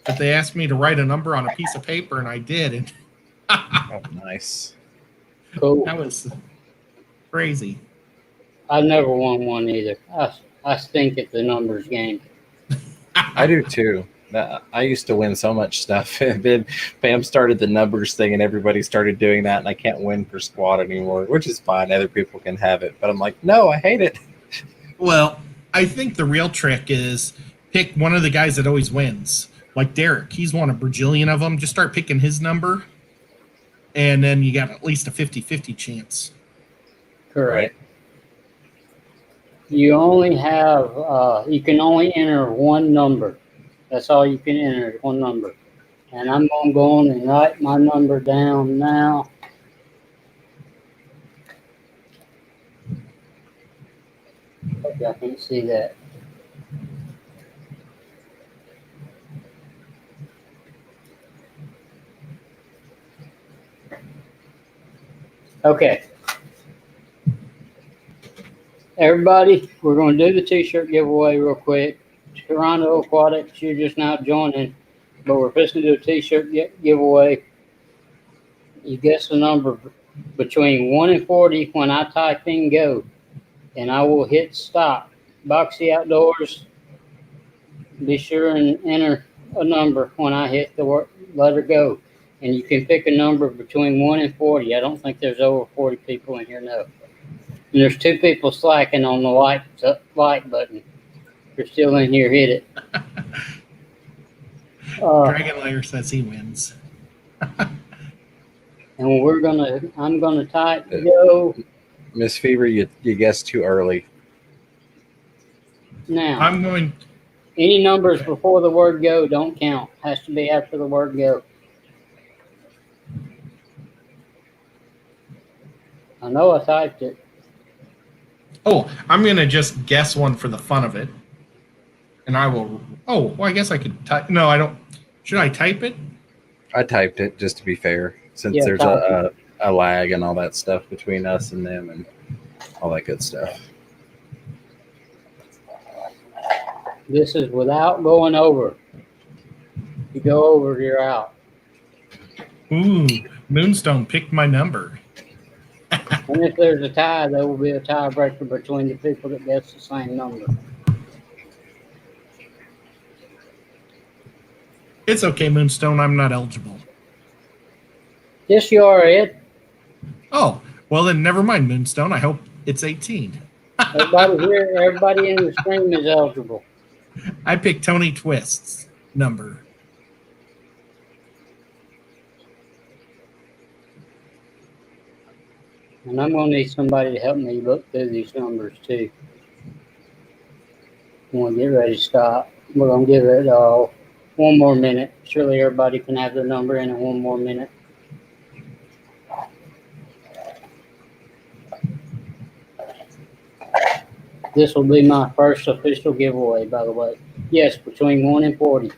But they asked me to write a number on a piece of paper, and I did. And Oh, nice. Cool. that was crazy. I never won one either. I stink at the numbers game. I do too. I used to win so much stuff, and then Bam started the numbers thing, and everybody started doing that, and I can't win for squad anymore, which is fine. Other people can have it, but I'm like, no, I hate it. Well, I think the real trick is pick one of the guys that always wins. Like Derek, he's won a bajillion of them. Just start picking his number, and then you got at least a 50-50 chance. Correct. You only have, you can only enter one number. That's all you can enter, one number. And I'm going to go on and write my number down now. Hope y'all can see that. Okay. Everybody, we're going to do the t-shirt giveaway real quick. Toronto Aquatics, you're just now joining, but we're fixing to do a t-shirt giveaway. You guess the number between 1 and 40 when I type in go, and I will hit stop. Boxy Outdoors, be sure and enter a number when I hit the word, letter go. And you can pick a number between 1 and 40. I don't think there's over 40 people in here, no. And there's 2 people slacking on the like button. If you're still in here, hit it. Dragon Lair says he wins. And I'm gonna type go. Miss Fever, you guessed too early. Now, I'm going. any numbers before the word go don't count. Has to be after the word go. I know I typed it. Oh, I'm going to just guess one for the fun of it. And I will. Oh, well, I guess I could type. No, I don't. Should I type it? I typed it just to be fair, since Yeah, there's type a lag and all that stuff between us and them and all that good stuff. This is without going over. If you go over, you're out. Ooh, Moonstone picked my number. And if there's a tie, there will be a tiebreaker between the people that guess the same number. It's okay, Moonstone. I'm not eligible. Yes, you are, Ed. Oh, well then never mind, Moonstone. I hope it's 18. Everybody here, everybody in the stream is eligible. I picked Tony Twist's number. And I'm going to need somebody to help me look through these numbers too. I'm going to get ready to stop. We're going to give it one more minute. Surely everybody can have their number in 1 more minute. This will be my first official giveaway, by the way. Yes, between 1 and 40.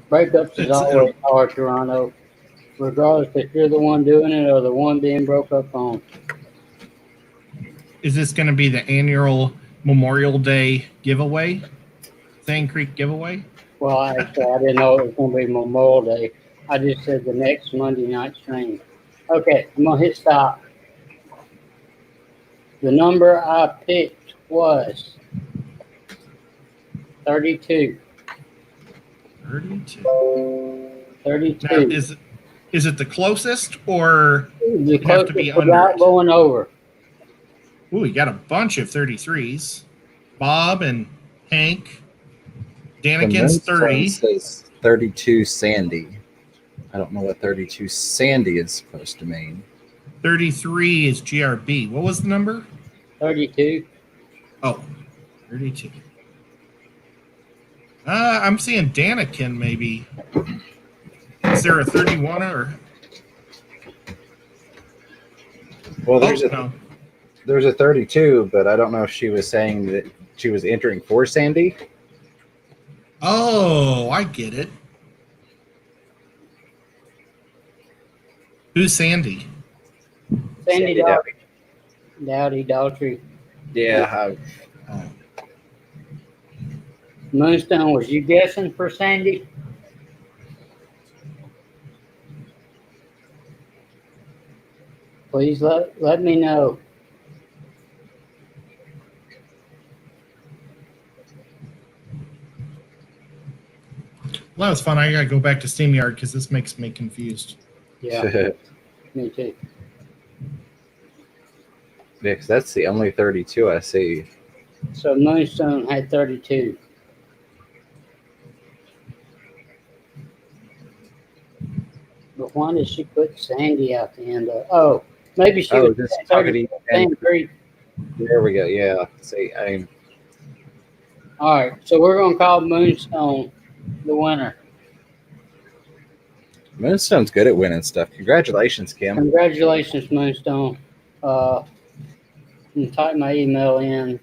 Breakups is always hard, Toronto. Regardless if you're the one doing it or the one being broke up on. Is this going to be the annual Memorial Day giveaway? Sand Creek giveaway? Well, actually, I didn't know it was going to be Memorial Day. I just said the next Monday night stream. Okay, I'm going to hit stop. The number I picked was 32. 32. 32. Now, is it the closest or The have to be closest under without it? going over. Ooh, you got a bunch of 33s. Bob and Hank. Daniken's 30. Says 32 Sandy. I don't know what 32 Sandy is supposed to mean. 33 is GRB. What was the number? 32. Oh, 32. I'm seeing Daniken maybe. Is there a 31 or? Well, No. there's a 32, but I don't know if she was saying that she was entering for Sandy. Oh, I get it. Who's Sandy? Sandy Dowdy. Dowdy, Daughtry. Yeah. Oh. Moonstone, was you guessing for Sandy? Please let me know. Well, that was fun. I gotta go back to SteamYard because this makes me confused. Yeah, me too. Yeah, 'cause that's the only 32 I see. So Moonstone had 32. But why did she put Sandy out the end of? Oh, maybe she was Just talking talking to you. Sand Creek. There we go. Yeah. See, All right, so we're gonna call Moonstone the winner. Moonstone's good at winning stuff. Congratulations, Kim. Congratulations, Moonstone. I'm gonna type my email in.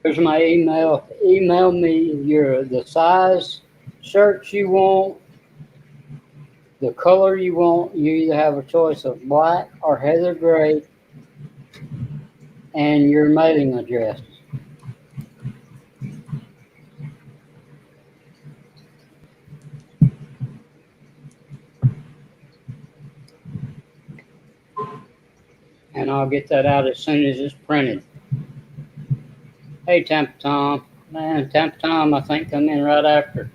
Here's my email. Email me the size shirts you want, the color you want. You either have a choice of black or heather gray, and your mailing address. And I'll get that out as soon as it's printed. Hey, Tampa Tom. Man, Tampa Tom, I think, come in right after.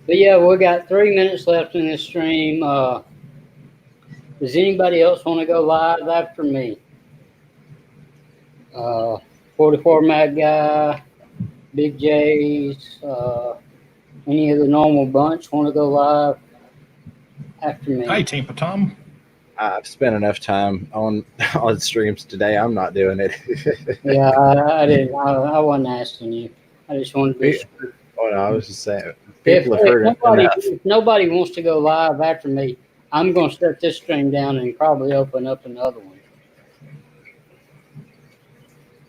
But yeah, we got 3 minutes left in this stream. Does anybody else want to go live after me? 44 Mad Guy, Big J's, any of the normal bunch want to go live after me? Hi, Tampa Tom. I've spent enough time on streams today. I'm not doing it. Yeah, I didn't. I wasn't asking you. I just wanted to be sure. Oh, no, I was just saying. People have heard If nobody wants to go live after me, I'm going to shut this stream down and probably open up another one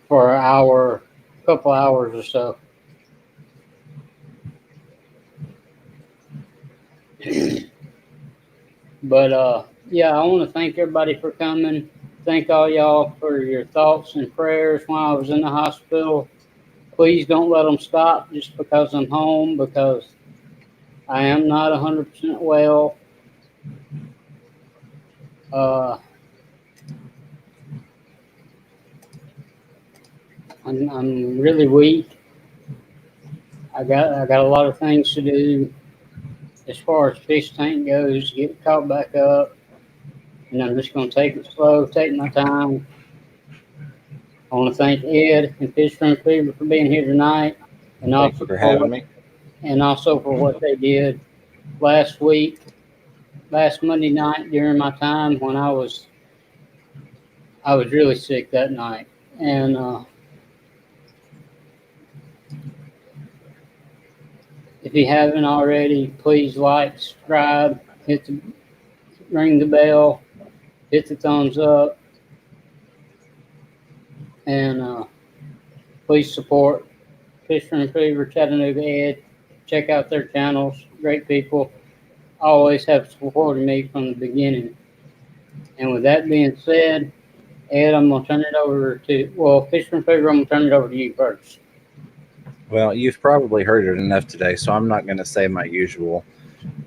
for an hour, couple hours or so. But yeah, I want to thank everybody for coming. Thank all y'all for your thoughts and prayers while I was in the hospital. Please don't let them stop just because I'm home, because I am not 100% well. I'm really weak. I got a lot of things to do as far as fish tank goes, get caught back up, and I'm just going to take it slow, take my time. I want to thank Ed and Fish Room Fever for being here tonight, and Thank you for having me. And also for what they did last Monday night during my time when I was really sick that night. And if you haven't already, please like, subscribe, ring the bell, hit the thumbs up, and please support Fish Room Fever, Chattanooga Ed. Check out their channels. Great people. Always have supported me from the beginning. And with that being said, Ed, I'm going to turn it over to, Fish Room Fever, I'm going to turn it over to you first. Well, you've probably heard it enough today, so I'm not going to say my usual.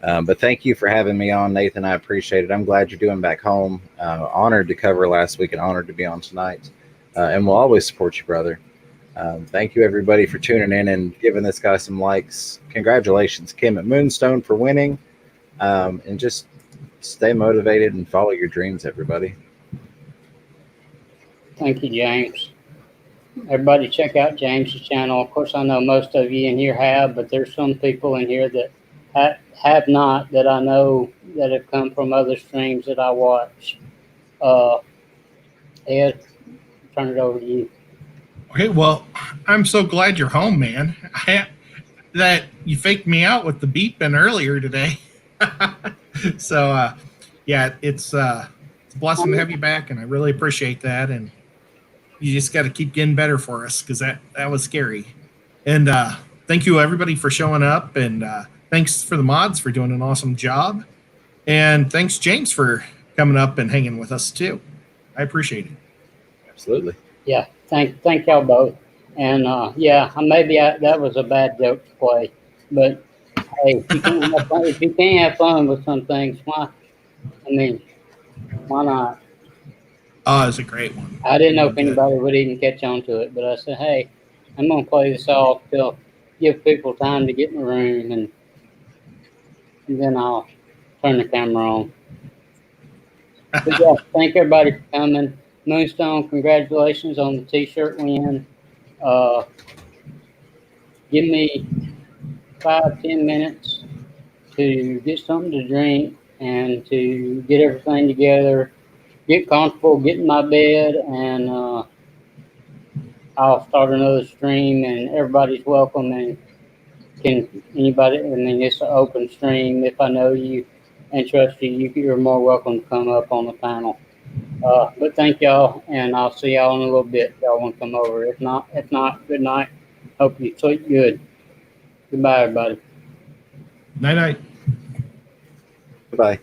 But thank you for having me on, Nathan. I appreciate it. I'm glad you're doing back home. Honored to cover last week and honored to be on tonight. And we'll always support you, brother. Thank you, everybody, for tuning in and giving this guy some likes. Congratulations, Kim at Moonstone, for winning. And just stay motivated and follow your dreams, everybody. Thank you, James. Everybody check out James's channel. Of course, I know most of you in here have, but there's some people in here that have not, that I know that have come from other streams that I watch. Ed, turn it over to you. Okay, well, I'm so glad you're home, man. That you faked me out with the beeping earlier today. So, yeah, it's a blessing to have you back, and I really appreciate that. And you just got to keep getting better for us because that was scary. And thank you everybody for showing up, and thanks for the mods for doing an awesome job, and thanks James for coming up and hanging with us too. I appreciate it. Absolutely. Yeah, thank y'all both. And yeah, maybe that was a bad joke to play, but hey, if you can't have fun with some things, why? I mean, why not? Oh, it's a great one. I didn't know if Good. anybody would even catch on to it, but I said, hey, I'm gonna play this off till give people time to get in the room, and then I'll turn the camera on. But yeah, thank everybody for coming. Moonstone, congratulations on the T-shirt win. Give me 5-10 minutes to get something to drink and to get everything together, get comfortable, get in my bed, and I'll start another stream. And everybody's welcome. And can anybody? I mean, it's an open stream. If I know you and trust you, you're more welcome to come up on the panel. But thank y'all, and I'll see y'all in a little bit. If y'all want to come over. If not, good night. Hope you sleep good. Goodbye, everybody. Night night. Goodbye.